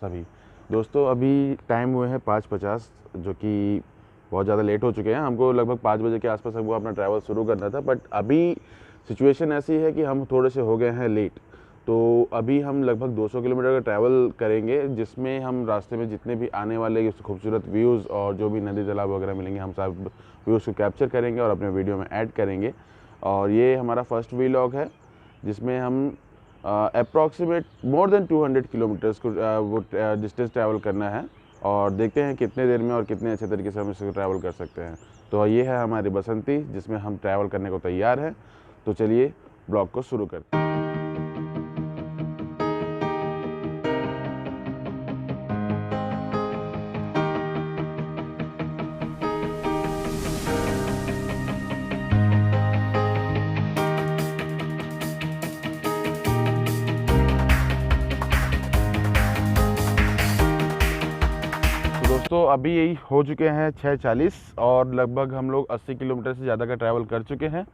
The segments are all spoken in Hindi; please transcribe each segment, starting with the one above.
सभी दोस्तों, अभी टाइम हुए हैं 5:50, जो कि बहुत ज़्यादा लेट हो चुके हैं। हमको लगभग 5 बजे के आसपास हमको अपना ट्रैवल शुरू करना था, बट अभी सिचुएशन ऐसी है कि हम थोड़े से हो गए हैं लेट। तो अभी हम लगभग 200 किलोमीटर का ट्रैवल करेंगे, जिसमें हम रास्ते में जितने भी आने वाले खूबसूरत व्यूज़ और जो भी नदी तालाब वगैरह मिलेंगे, हम सब व्यूज़ को कैप्चर करेंगे और अपने वीडियो में ऐड करेंगे। और ये हमारा फर्स्ट वीलॉग है, जिसमें हम अप्रॉक्सीमेट मोर देन 200 किलोमीटर्स को वो डिस्टेंस ट्रैवल करना है, और देखते हैं कितने देर में और कितने अच्छे तरीके से हम इसको ट्रैवल कर सकते हैं। तो ये है हमारी बसंती, जिसमें हम ट्रैवल करने को तैयार हैं। तो चलिए ब्लॉग को शुरू करते हैं। दोस्तों, अभी यही हो चुके हैं 6:40 और लगभग हम लोग 80 किलोमीटर से ज़्यादा का ट्रैवल कर चुके हैं।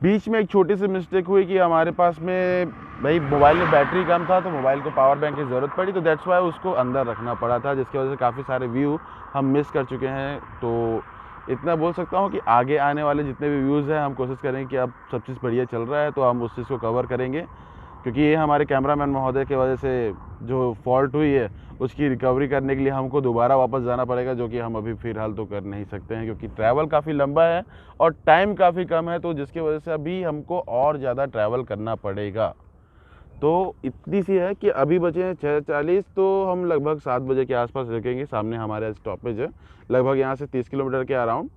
बीच में एक छोटी सी मिस्टेक हुई कि हमारे पास में भाई मोबाइल में बैटरी कम था, तो मोबाइल को पावर बैंक की ज़रूरत पड़ी, तो दैट्स वाई उसको अंदर रखना पड़ा था, जिसकी वजह से काफ़ी सारे व्यू हम मिस कर चुके हैं। तो इतना बोल सकता हूँ कि आगे आने वाले जितने भी व्यूज़ हैं, हम कोशिश करेंगे कि अब सब चीज़ बढ़िया चल रहा है तो हम उस चीज़ को कवर करेंगे, क्योंकि ये हमारे कैमरामैन महोदय की वजह से जो फॉल्ट हुई है उसकी रिकवरी करने के लिए हमको दोबारा वापस जाना पड़ेगा, जो कि हम अभी फ़िलहाल तो कर नहीं सकते हैं, क्योंकि ट्रैवल काफ़ी लंबा है और टाइम काफ़ी कम है, तो जिसकी वजह से अभी हमको और ज़्यादा ट्रैवल करना पड़ेगा। तो इतनी सी है कि अभी बचे हैं 6:40, तो हम लगभग 7 बजे के आसपास रुकेंगे। सामने हमारे स्टॉपेज है लगभग यहाँ से 30 किलोमीटर के अराउंड,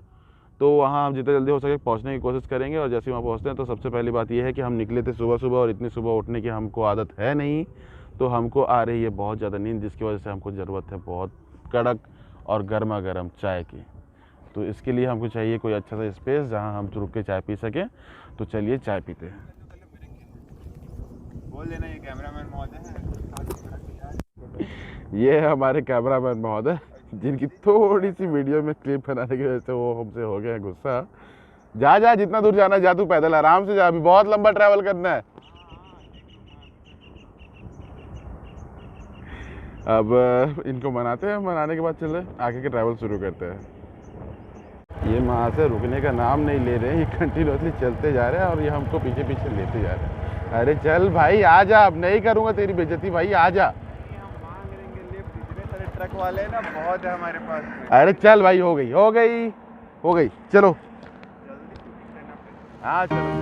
तो वहाँ हम जितना जल्दी हो सके पहुँचने की कोशिश करेंगे। और जैसे वहाँ पहुँचते हैं तो सबसे पहली बात यह है कि हम निकले थे सुबह सुबह, और इतनी सुबह उठने की हमको आदत है नहीं, तो हमको आ रही है बहुत ज़्यादा नींद, जिसकी वजह से हमको ज़रूरत है बहुत कड़क और गर्मा गर्म चाय की। तो इसके लिए हमको चाहिए कोई अच्छा सा स्पेस जहाँ हम रुक के चाय पी सकें। तो चलिए चाय पीते हैं। बोल देना ये कैमरामैन महोदय है। ये है हमारे कैमरामैन महोदय, जिनकी थोड़ी सी वीडियो में क्लिप बनाने की वजह से वो हमसे हो गए हैं गुस्सा। जा जा, जितना दूर जाना जा, तू पैदल आराम से जा, अभी बहुत लंबा ट्रैवल करना है। अब इनको मनाते हैं, मनाने के बाद चल रहे आगे के ट्रैवल शुरू करते हैं। ये वहाँ से रुकने का नाम नहीं ले रहे हैं, ये कंटिन्यूसली चलते जा रहे हैं और ये हमको पीछे पीछे लेते जा रहे हैं। अरे चल भाई आ जा, अब नहीं करूँगा तेरी बेइज्जती भाई, आ जा। हम मांग लेंगे लिफ्ट, इतने सारे ट्रक वाले ना बहुत है हमारे पास। अरे चल भाई, हो गई हो गई हो गई, चलो। जल्दी हाँ चलो।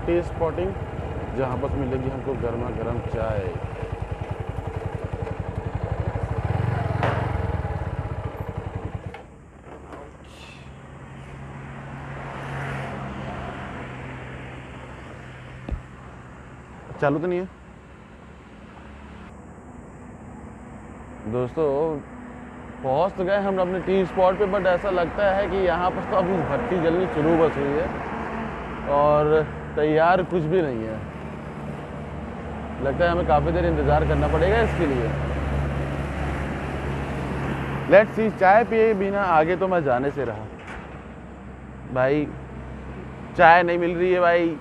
टी स्पॉटिंग, जहाँ पर मिलेगी हमको गर्मा गर्म चाय। चालू तो नहीं है दोस्तों। पहुंच तो गए हम अपने टी स्पॉट पे, बट ऐसा लगता है कि यहाँ पर तो अभी भट्टी जलनी शुरू बस हुई है और तैयार कुछ भी नहीं है। लगता है हमें काफ़ी देर इंतज़ार करना पड़ेगा इसके लिए। लेट्स सी, चाय पिए बिना आगे तो मैं जाने से रहा। भाई चाय नहीं मिल रही है भाई।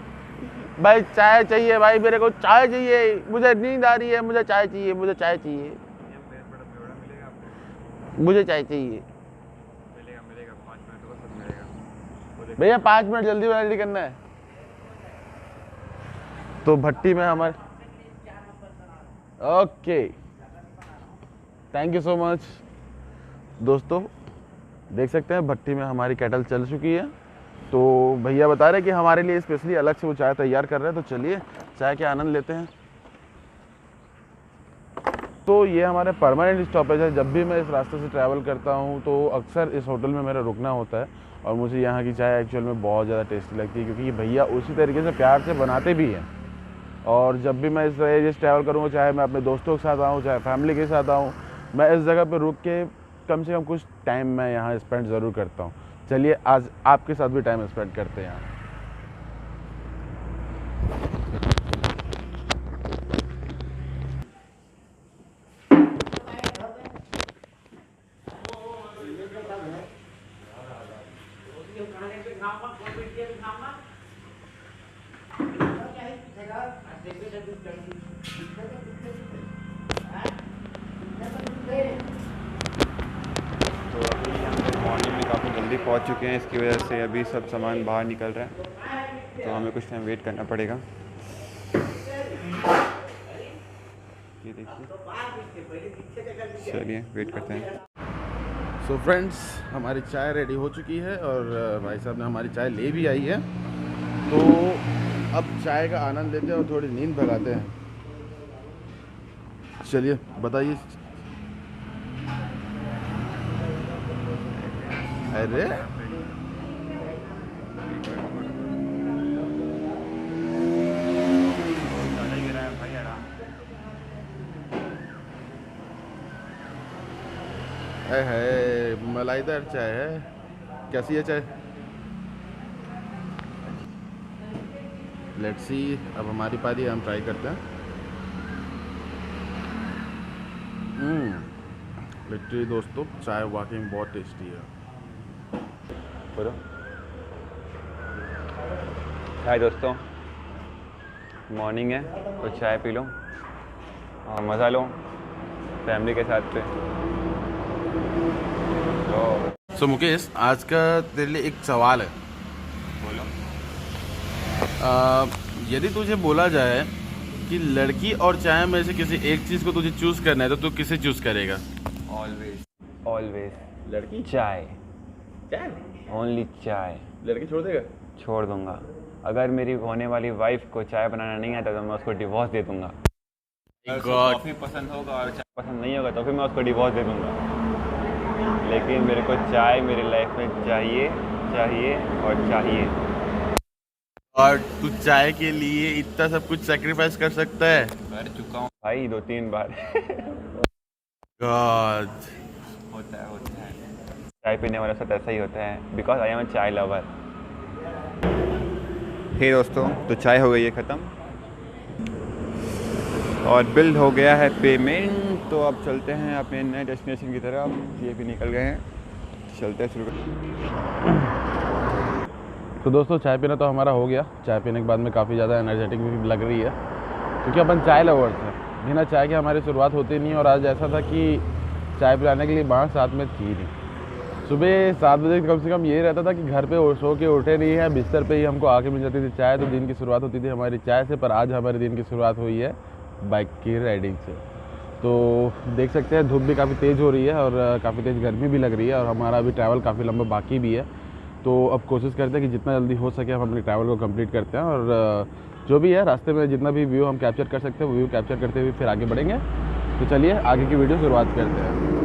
भाई चाय चाहिए भाई, मेरे को चाय चाहिए, मुझे नींद आ रही है, मुझे चाय चाहिए, मुझे चाय चाहिए, मुझे चाय चाहिए। मिलेगा 5 मिनट तो बस मिलेगा भैया 5 मिनट जल्दी रेडी करना है। तो भट्टी में हमारे, okay thank you so much. दोस्तों देख सकते हैं भट्टी में हमारी केटल चल चुकी है। तो भैया बता रहे कि हमारे लिए स्पेशली अलग से वो चाय तैयार कर रहे हैं, तो चलिए चाय के आनंद लेते हैं। तो ये हमारे परमानेंट स्टॉपेज है। जब भी मैं इस रास्ते से ट्रैवल करता हूँ तो अक्सर इस होटल में मेरा रुकना होता है और मुझे यहाँ की चाय एक्चुअल में बहुत ज़्यादा टेस्टी लगती है, क्योंकि ये भैया उसी तरीके से प्यार से बनाते भी हैं। और जब भी मैं इस एरिया से ट्रैवल करूँगा, चाहे मैं अपने दोस्तों के साथ आऊँ चाहे फैमिली के साथ आऊँ, मैं इस जगह पर रुक के कम से कम कुछ टाइम मैं यहाँ स्पेंड ज़रूर करता हूँ। चलिए आज आपके साथ भी टाइम स्पेंड करते हैं यहाँ। तो अभी हम लोग मॉर्निंग में काफ़ी जल्दी पहुंच चुके हैं, इसकी वजह से अभी सब सामान बाहर निकल रहा है, तो हमें कुछ टाइम वेट करना पड़ेगा। ये देखिए, चलिए वेट करते हैं। सो फ्रेंड्स, हमारी चाय रेडी हो चुकी है और भाई साहब ने हमारी चाय ले भी आई है। तो अब चाय का आनंद लेते हैं और थोड़ी नींद भगाते हैं। चलिए बताइए। अरे है मलाईदार चाय है। कैसी है चाय? लेट्स सी, अब हमारी पारी है, हम ट्राई करते हैं। लिटरली दोस्तों, चाय वाकई में बहुत टेस्टी है। बोलो। हाय दोस्तों, मॉर्निंग है तो चाय पी लो और मज़ा लो फैमिली के साथ पे। सो मुकेश, आज का तेरे लिए एक सवाल है। बोलो। यदि तुझे बोला जाए कि लड़की और चाय में से किसी एक चीज़ को तुझे चूज़ करना है, तो तू किसे चूज़ करेगा? ऑलवेज लड़की? चाय, चाय? ओनली चाय। लड़की छोड़ देगा? छोड़ दूंगा। अगर मेरी होने वाली वाइफ को चाय बनाना नहीं आता तो मैं उसको डिवोर्स दे दूंगा। अगर उसको कॉफ़ी पसंद होगा और चाय पसंद नहीं होगा तो फिर मैं उसको डिवोर्स दे दूंगा। लेकिन मेरे को चाय मेरी लाइफ में चाहिए, चाहिए और चाहिए। और तू चाय के लिए इतना सब कुछ सेक्रीफाइस कर सकता है? कर चुका हूँ भाई 2-3 बार। गॉड। होता है चाय पीने वाला साथ ऐसा ही होता है, बिकॉज आई एम अ चाय लवर। हे दोस्तों, तो चाय हो गई है ख़त्म और बिल हो गया है पेमेंट। तो अब चलते हैं अपने नए डेस्टिनेशन की तरफ। ये भी निकल गए हैं, चलते हैं, शुरू करते। तो दोस्तों चाय पीना तो हमारा हो गया। चाय पीने के बाद में काफ़ी ज़्यादा एनर्जेटिक भी लग रही है, क्योंकि अपन चाय लवर्स हैं। बिना चाय के हमारी शुरुआत होती नहीं। और आज ऐसा था कि चाय पिलाने के लिए बाँस साथ में थी नहीं। सुबह 7 बजे कम से कम ये रहता था कि घर पे सो के उठे नहीं है, बिस्तर पे ही हमको आके मिल जाती थी चाय, तो दिन की शुरुआत होती थी हमारी चाय से। पर आज हमारे दिन की शुरुआत हुई है बाइक की राइडिंग से। तो देख सकते हैं धूप भी काफ़ी तेज़ हो रही है और काफ़ी तेज़ गर्मी भी लग रही है और हमारा अभी ट्रैवल काफ़ी लंबा बाकी भी है। तो अब कोशिश करते हैं कि जितना जल्दी हो सके हम अपने ट्रैवल को कंप्लीट करते हैं, और जो भी है रास्ते में जितना भी व्यू हम कैप्चर कर सकते हैं वो व्यू कैप्चर करते हुए फिर आगे बढ़ेंगे। तो चलिए आगे की वीडियो शुरुआत करते हैं।